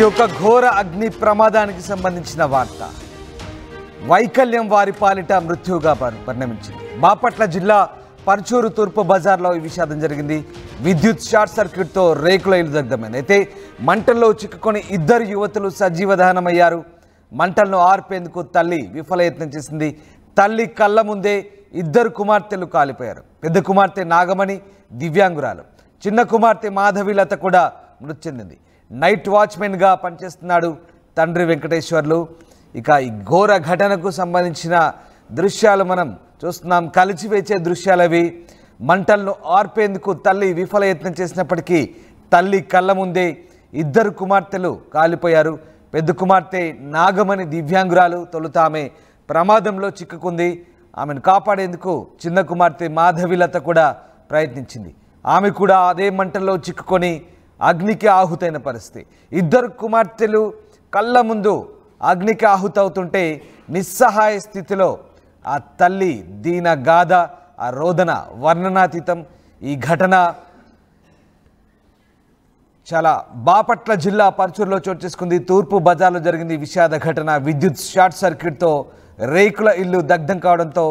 యొక్క ఘోర అగ్ని ప్రమాదానికి సంబంధించిన వార్త వైకల్యం వారి పాలిట మృత్యువుగా పరిణమించింది. బాపట్ల జిల్లా పర్చూరు తూర్పు బజార్లో ఈ విషాదం జరిగింది. విద్యుత్ షార్ట్ సర్క్యూట్తో రేకుల ఇల్లు దగ్ధమైంది. అయితే మంటల్లో చిక్కుకొని ఇద్దరు యువతులు సజీవ దహనమయ్యారు. మంటలను ఆర్పేందుకు తల్లి విఫలయత్నం చేసింది. తల్లి కళ్ళ ముందే ఇద్దరు కుమార్తెలు కాలిపోయారు. పెద్ద కుమార్తె నాగమణి దివ్యాంగురాలు, చిన్న కుమార్తె మాధవిలత కూడా మృతి చెందింది. నైట్ వాచ్మెన్గా పనిచేస్తున్నాడు తండ్రి వెంకటేశ్వర్లు. ఇక ఈ ఘోర ఘటనకు సంబంధించిన దృశ్యాలు మనం చూస్తున్నాం. కలిచివేచే దృశ్యాలు అవి. మంటలను ఆర్పేందుకు తల్లి విఫలయత్నం చేసినప్పటికీ తల్లి కళ్ళ ముందే ఇద్దరు కుమార్తెలు కాలిపోయారు. పెద్ద కుమార్తె నాగమణి దివ్యాంగురాలు. తొలుత ఆమె ప్రమాదంలో చిక్కుకుంది. ఆమెను కాపాడేందుకు చిన్న కుమార్తె మాధవిలత కూడా ప్రయత్నించింది. ఆమె కూడా అదే మంటల్లో చిక్కుకొని అగ్నికి ఆహుతైన పరిస్థితి. ఇద్దరు కుమార్తెలు కళ్ళ ముందు అగ్నికి ఆహుతవుతుంటే నిస్సహాయ స్థితిలో ఆ తల్లి దీన గాథ, ఆ రోదన వర్ణనాతీతం. ఈ ఘటన చాలా బాపట్ల జిల్లా పర్చూరులో చోటు చేసుకుంది. తూర్పు బజార్లో జరిగింది విషాద ఘటన. విద్యుత్ షార్ట్ సర్క్యూట్తో రేకుల ఇల్లు దగ్ధం కావడంతో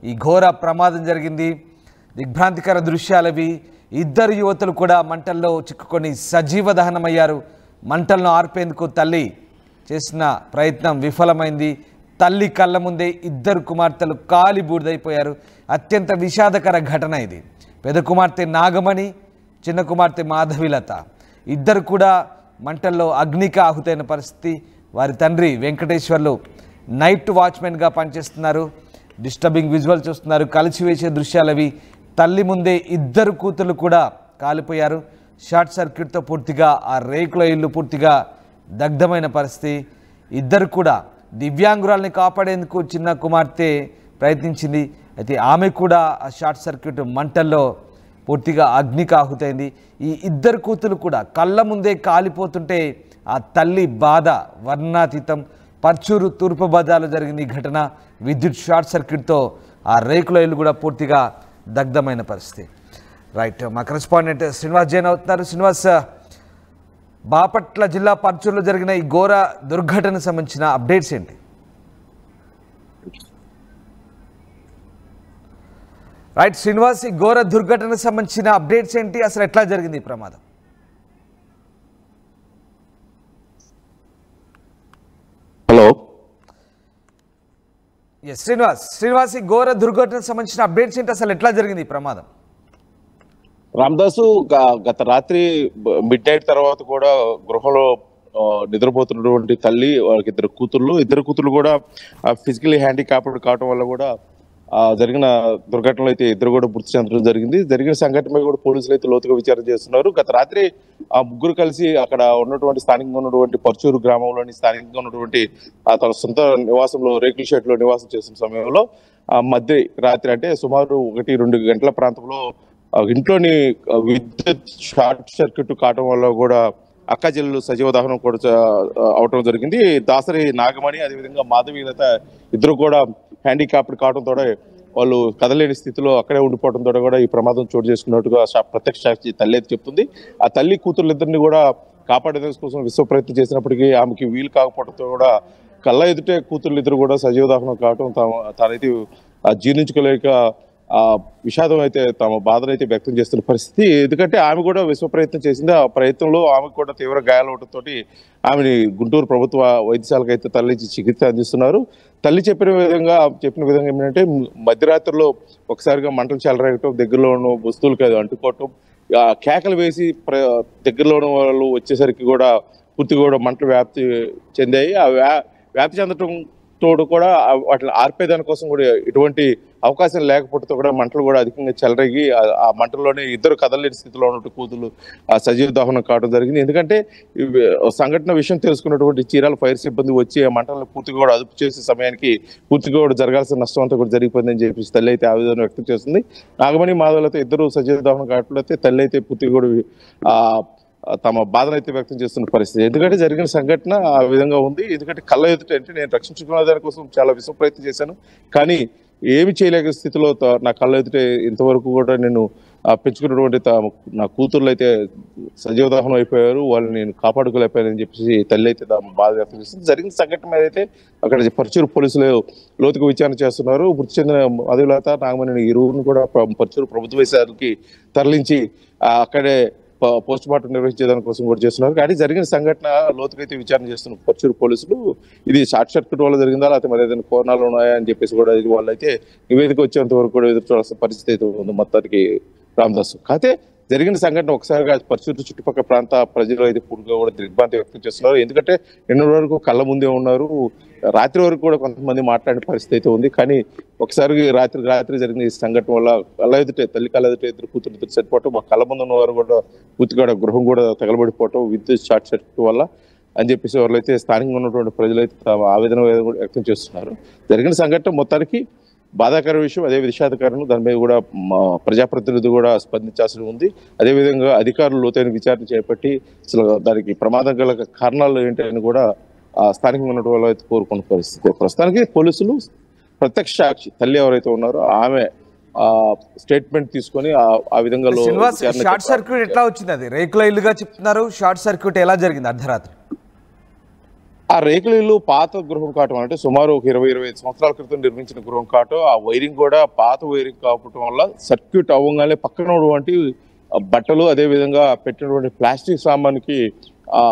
ఈ ఘోర ప్రమాదం జరిగింది. దిగ్భ్రాంతికర దృశ్యాలవి. ఇద్దరు యువతులు కూడా మంటల్లో చిక్కుకొని సజీవ దహనమయ్యారు. మంటలను ఆర్పేందుకు తల్లి చేసిన ప్రయత్నం విఫలమైంది. తల్లి కళ్ళ ముందే ఇద్దరు కుమార్తెలు కాలి బూడిదైపోయారు. అత్యంత విషాదకర ఘటన ఇది. పెద్ద కుమార్తె నాగమణి, చిన్న కుమార్తె మాధవిలత ఇద్దరు కూడా మంటల్లో అగ్నికి ఆహుతైన పరిస్థితి. వారి తండ్రి వెంకటేశ్వర్లు నైట్ వాచ్మెన్గా పనిచేస్తున్నారు. డిస్టర్బింగ్ విజువల్ చూస్తున్నారు. కలిసివేసే దృశ్యాలవి. తల్లి ముందే ఇద్దరు కూతురు కూడా కాలిపోయారు. షార్ట్ సర్క్యూట్తో పూర్తిగా ఆ రేకుల ఇల్లు పూర్తిగా దగ్ధమైన పరిస్థితి. ఇద్దరు కూడా దివ్యాంగురాల్ని కాపాడేందుకు చిన్న కుమార్తె ప్రయత్నించింది. అయితే ఆమె కూడా ఆ షార్ట్ సర్క్యూట్ మంటల్లో పూర్తిగా అగ్నికి ఆహుతైంది. ఈ ఇద్దరు కూతురు కూడా కళ్ళ ముందే కాలిపోతుంటే ఆ తల్లి బాధ వర్ణనాతీతం. పర్చూరు తూర్పు బజార్లో జరిగింది ఈ ఘటన. విద్యుత్ షార్ట్ సర్క్యూట్తో ఆ రేకుల ఇల్లు కూడా పూర్తిగా దగ్ధమైన పరిస్థితి. రైట్, మా కరెస్పాండెంట్ శ్రీనివాస్ జైన్ అవుతున్నారు. శ్రీనివాస్, బాపట్ల జిల్లా పర్చూరులో జరిగిన ఈ ఘోర దుర్ఘటనకు సంబంధించిన అప్డేట్స్ ఏంటి? రైట్ శ్రీనివాస్, ఈ ఘోర దుర్ఘటనకు సంబంధించిన అప్డేట్స్ ఏంటి? అసలు ఎట్లా జరిగింది ఈ ప్రమాదం? హలో శ్రీనివాస్, ఈ ఘోర దుర్ఘటనకు సంబంధించిన అప్డేట్స్ ఏంటి? అసలు ఎట్లా జరిగింది ఈ ప్రమాదం? రామదాసు, గత రాత్రి మిడ్ నైట్ తర్వాత కూడా గృహంలో నిద్రపోతున్నటువంటి తల్లి, వాళ్ళకి ఇద్దరు కూతుర్లు కూడా ఫిజికలీ హ్యాండిక్యాప్డ్ కావడం వల్ల కూడా జరిగిన దుర్ఘటనలో అయితే ఇద్దరు కూడా మృతి చెందడం జరిగింది. జరిగిన సంఘటనపై కూడా పోలీసులు అయితే లోతుగా విచారణ చేస్తున్నారు. గత రాత్రి ఆ ముగ్గురు కలిసి అక్కడ ఉన్నటువంటి స్థానికంగా ఉన్నటువంటి పర్చూరు గ్రామంలోని స్థానికంగా ఉన్నటువంటి తన సొంత నివాసంలో రేకుల షెడ్ లో నివాసం చేస్తున్న సమయంలో మధ్య రాత్రి అంటే సుమారు 1-2 గంటల ప్రాంతంలో ఇంట్లోని విద్యుత్ షార్ట్ సర్క్యూట్ కావడం వల్ల కూడా అక్క చెల్లెలు సజీవ దహనం కూడా అవటం జరిగింది. దాసరి నాగమణి, అదేవిధంగా మాధవీలత ఇద్దరు కూడా హ్యాండిక్యాప్డ్ కావడంతో వాళ్ళు కదలేని స్థితిలో అక్కడే ఉండిపోవడంతో కూడా ఈ ప్రమాదం చోటు చేసుకున్నట్టుగా ప్రత్యక్ష సాక్షి తల్లి అయితే చెప్తుంది. ఆ తల్లి కూతుర్లిద్దరిని కూడా కాపాడేందుకు కోసం విశ్వ ప్రయత్నం చేసినప్పటికీ ఆమెకి వీలు కాకపోవడంతో కూడా కళ్ళ ఎదుటే కూతుర్లిద్దరు కూడా సజీవ దహనం కావడం తానైతే జీర్ణించుకోలేక విషాదం అయితే తమ బాధను అయితే వ్యక్తం చేస్తున్న పరిస్థితి. ఎందుకంటే ఆమె కూడా విశ్వ ప్రయత్నం చేసింది. ఆ ప్రయత్నంలో ఆమెకు కూడా తీవ్ర గాయాలవడంతో ఆమెని గుంటూరు ప్రభుత్వ వైద్యశాలకు అయితే తరలించి చికిత్స అందిస్తున్నారు. తల్లి చెప్పిన విధంగా ఏమిటంటే మధ్యరాత్రిలో ఒకసారిగా మంటలు చెలరేగటం, దగ్గరలో ఉన్న వస్తువులకి అది అంటుకోవటం, కేకలు వేసి దగ్గరలో ఉన్న వాళ్ళు వచ్చేసరికి కూడా పూర్తిగా కూడా మంటలు వ్యాప్తి చెందాయి. ఆ వ్యాప్తి చెందటం తోడు కూడా వాటిని ఆర్పేదాని కోసం కూడా ఎటువంటి అవకాశం లేకపోవడంతో కూడా మంటలు కూడా అధికంగా చెలరేగి ఆ మంటల్లోనే ఇద్దరు కదలలేని స్థితిలో ఉన్నట్టు కూతురు సజీవ దహనం కావడం జరిగింది. ఎందుకంటే సంఘటన విషయం తెలుసుకున్నటువంటి చీరాల ఫైర్ సిబ్బంది వచ్చి ఆ మంటలను పూర్తిగా కూడా అదుపు చేసే సమయానికి పూర్తిగా కూడా జరగాల్సిన నష్టం అంతా కూడా జరిగిపోయిందని చెప్పేసి తల్లి అయితే ఆవేదన వ్యక్తం చేస్తుంది. నాగమణి మాధవులతో ఇద్దరు సజీవ దహనం కావట్లయితే తల్లి అయితే పూర్తిగా కూడా తమ బాధను అయితే వ్యక్తం చేస్తున్న పరిస్థితి. ఎందుకంటే జరిగిన సంఘటన ఆ విధంగా ఉంది. ఎందుకంటే కళ్ళ ఎదుట అంటే నేను రక్షించుకునే దానికోసం చాలా విశ్వ ప్రయత్నం చేశాను, కానీ ఏమి చేయలేక స్థితిలో నా కళ్ళ ఎదుటే ఇంతవరకు కూడా నేను పెంచుకున్నటువంటి నా కూతుర్లు అయితే సజీవ దహనం అయిపోయారు, వాళ్ళని నేను కాపాడుకోలేకపోయానని చెప్పేసి తల్లి అయితే బాధ వ్యక్తం చేస్తుంది. జరిగిన సంఘటన మీద అయితే అక్కడ పర్చూరు పోలీసులు లోతుగా విచారణ చేస్తున్నారు. మృతి చెందిన మధులత నాగమణి ఇరువురిని కూడా పర్చూరు ప్రభుత్వ వైద్యశాలకి తరలించి అక్కడే పోస్ట్ మార్టం నిర్వహించేదాని కోసం కూడా చేస్తున్నారు. కానీ జరిగిన సంఘటన లోతుకైతే విచారణ చేస్తున్న పర్చూరు పోలీసులు ఇది షార్ట్ సర్క్యూట్ వల్ల జరిగిందా లేకపోతే మరి ఏదైనా కోణాలు ఉన్నాయా అని చెప్పేసి కూడా ఇది వాళ్ళైతే నివేదిక వచ్చేంత వరకు కూడా ఎదురు చూడాల్సిన పరిస్థితి అయితే ఉంది మొత్తానికి రామదాసు. కాకపోతే జరిగిన సంఘటన ఒకసారిగా పర్చూరు చుట్టుపక్కల ప్రాంత ప్రజలు అయితే పూర్తిగా కూడా దిగ్భ్రాంతి వ్యక్తం చేస్తున్నారు. ఎందుకంటే నిన్న వరకు కళ్ళ ముందే ఉన్నారు, రాత్రి వరకు కూడా కొంతమంది మాట్లాడే పరిస్థితి అయితే ఉంది. కానీ ఒకసారి రాత్రి జరిగిన ఈ సంఘటన వల్ల కళ్ళ ఎదుటే తల్లి కళ్ళ ఎదుటే ఇద్దరు కూతురు ఇద్దరు చనిపోవటం, మా కళ్ళ ముందు ఉన్న వారు కూడా పూర్తిగా గృహం కూడా తగలబడిపోవటం విద్యుత్ షార్ట్ సర్క్యూట్ వల్ల అని చెప్పేసి వాళ్ళైతే స్థానికంగా ఉన్నటువంటి ప్రజలైతే ఆవేదన వ్యక్తం చేస్తున్నారు. జరిగిన సంఘటన మొత్తానికి బాధాకర విషయం, అదే విషాదకరం. దాని మీద కూడా ప్రజాప్రతినిధి కూడా స్పందించాల్సి ఉంది. అదేవిధంగా అధికారులు లోతైన విచారణ చేపట్టి అసలు దానికి ప్రమాదం గల కారణాలు ఏంటని కూడా స్థానికంగా ఉన్న వాళ్ళు అయితే కోరుకున్న పరిస్థితి. ప్రస్తుతానికి పోలీసులు ప్రత్యక్ష సాక్షి తల్లి ఎవరైతే ఉన్నారో ఆమె స్టేట్మెంట్ తీసుకొని ఆ విధంగా షార్ట్ సర్క్యూట్ ఎట్లా వచ్చింది? అది రేకుల ఇల్లుగా చెప్తున్నారు, షార్ట్ సర్క్యూట్ ఎలా జరిగింది అర్ధరాత్రి? ఆ రేకుల ఇల్లు పాత గృహం కావటం, అంటే సుమారు ఒక 20-25 సంవత్సరాల క్రితం నిర్మించిన గృహం కావటం, ఆ వైరింగ్ కూడా పాత వైరింగ్ కావటం వల్ల సర్క్యూట్ అవ్వగానే పక్కన ఉన్నటువంటి బట్టలు అదే విధంగా పెట్టినటువంటి ప్లాస్టిక్ సామాన్కి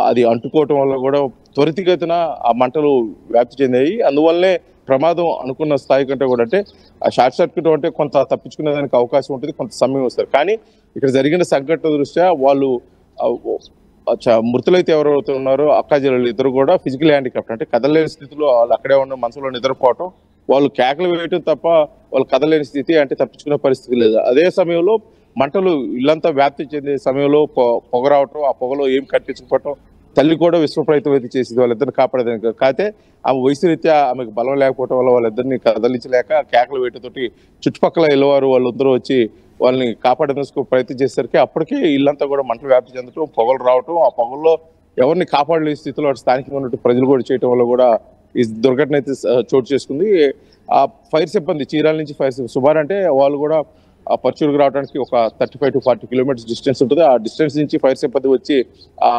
అది అంటుకోవటం వల్ల కూడా త్వరితగతిన ఆ మంటలు వ్యాప్తి చెందాయి. అందువల్లనే ప్రమాదం అనుకున్న స్థాయి కంటే కూడా, అంటే ఆ షార్ట్ సర్క్యూట్ అంటే కొంత తప్పించుకునే దానికి అవకాశం ఉంటుంది, కొంత సమయం వస్తారు. కానీ ఇక్కడ జరిగిన సంఘటన దృష్ట్యా వాళ్ళు మృతులైతే ఎవరైతే ఉన్నారో అక్కాజీలు ఇద్దరు కూడా ఫిజికల్ హ్యాండిక్యాప్ట్, అంటే కదలలేని స్థితిలో వాళ్ళు అక్కడే ఉన్న మనసులో నిద్రపోవటం, వాళ్ళు కేకలు వేయటం తప్ప వాళ్ళు కదలేని స్థితి, అంటే తప్పించుకునే పరిస్థితి లేదు. అదే సమయంలో మంటలు ఇల్లంతా వ్యాప్తి చెందే సమయంలో పొగ రావటం, ఆ పొగలో ఏం కట్టించుకోవటం, తల్లి కూడా విశ్వ ప్రయత్నం అయితే చేసేది వాళ్ళిద్దరిని కాపాడేదానికి. కాకపోతే ఆమె వయసు రీత్యా ఆమెకు బలం లేకపోవటం వల్ల వాళ్ళిద్దరిని కదలించలేక కేకలు వేయటతోటి చుట్టుపక్కల ఇళ్ళవారు వాళ్ళందరూ వచ్చి వాళ్ళని కాపాడేందుకు ప్రయత్నం చేసేసరికి అప్పటికే ఇల్లంతా కూడా మంటలు వ్యాప్తి చెందటం, పొగలు రావటం, ఆ పొగల్లో ఎవరిని కాపాడలేని స్థితిలో స్థానికంగా ఉన్నట్టు ప్రజలు కూడా చేయటం వల్ల కూడా ఈ దుర్ఘటన అయితే చోటు చేసుకుంది. ఆ ఫైర్ సిబ్బంది చీరాల నుంచి సుమారు అంటే వాళ్ళు కూడా ఆ పర్చూరుకు రావడానికి ఒక 35 to 40 కిలోమీటర్స్ డిస్టెన్స్ ఉంటుంది. ఆ డిస్టెన్స్ నుంచి ఫైర్ సిబ్బంది వచ్చి ఆ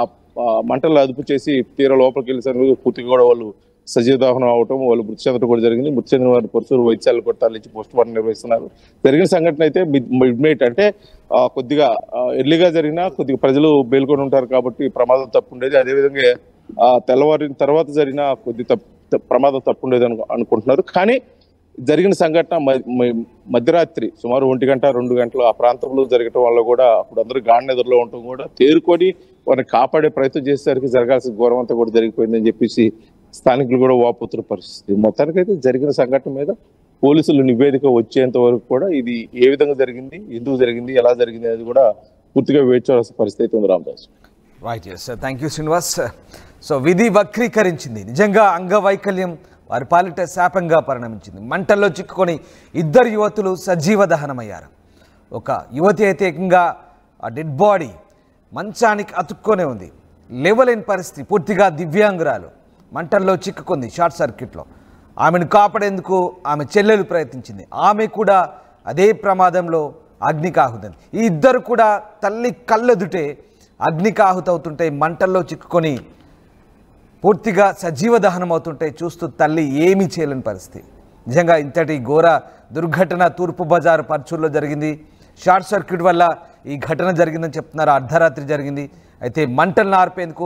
మంటలు అదుపు చేసి తీరా లోపలికి వెళ్ళేసరికి పూర్తిగా కూడా వాళ్ళు సజీవ దహనం అవటం, వాళ్ళు మృతి చెందడం కూడా జరిగింది. మృతి చెందిన వారిని పర్చూరు వైద్యశాల కూడా తరలించి పోస్ట్ మార్టం నిర్వహిస్తున్నారు. జరిగిన సంఘటన అయితే మిడ్ నైట్, అంటే కొద్దిగా ఎర్లీగా జరిగినా కొద్దిగా ప్రజలు మేల్కొని ఉంటారు కాబట్టి ప్రమాదం తప్పుండేది. అదేవిధంగా తెల్లవారిన తర్వాత జరిగిన కొద్ది ప్రమాదం తప్పుండేది అనుకుంటున్నారు. కానీ జరిగిన సంఘటన మధ్యరాత్రి సుమారు 1 గంట 2 గంటలు ఆ ప్రాంతంలో జరగటం వల్ల కూడా అప్పుడు అందరూ గాఢ నిద్రలో ఉండటం కూడా తేరుకొని వారిని కాపాడే ప్రయత్నం చేసేసరికి జరగాల్సిన ఘోరం అంతా కూడా జరిగిపోయిందని చెప్పేసి స్థానికులు కూడా వాపోతున్న పరిస్థితి. మొత్తానికైతే జరిగిన సంఘటన మీద పోలీసులు నివేదిక వచ్చేంత వరకు కూడా ఇది ఏ విధంగా జరిగింది, ఎందుకు జరిగింది, ఎలా జరిగింది అనేది కూడా పూర్తిగా వేచి చూడాల్సిన పరిస్థితి ఉంది. Ramdas. Right, yes, thank you Srinivas. So విధి వక్రీకరించింది, నిజంగా అంగవైకల్యం వారి పాలిట శాపంగా పరిణమించింది. మంటల్లో చిక్కుకొని 2 యువతులు సజీవ దహనమయ్యారు. ఒక యువతి అయితే ఏకంగా ఆ డెడ్ బాడీ మంచానికి అతుక్కొనే ఉంది, లేవలేని పరిస్థితి. పూర్తిగా దివ్యాంగురాలు మంటల్లో చిక్కుకుంది షార్ట్ సర్క్యూట్లో. ఆమెను కాపాడేందుకు ఆమె చెల్లెలు ప్రయత్నించింది, ఆమె కూడా అదే ప్రమాదంలో అగ్నికాహుతుంది. ఈ ఇద్దరు కూడా తల్లి కళ్ళెదుటే అగ్నికాహుతవుతుంటే, మంటల్లో చిక్కుకొని పూర్తిగా సజీవ దహనం అవుతుంటే చూస్తూ తల్లి ఏమీ చేయలేని పరిస్థితి. నిజంగా ఇంతటి ఘోర దుర్ఘటన తూర్పు బజారు పర్చూరులో జరిగింది. షార్ట్ సర్క్యూట్ వల్ల ఈ ఘటన జరిగిందని చెప్తున్నారు. అర్ధరాత్రి జరిగింది. అయితే మంటలను ఆర్పేందుకు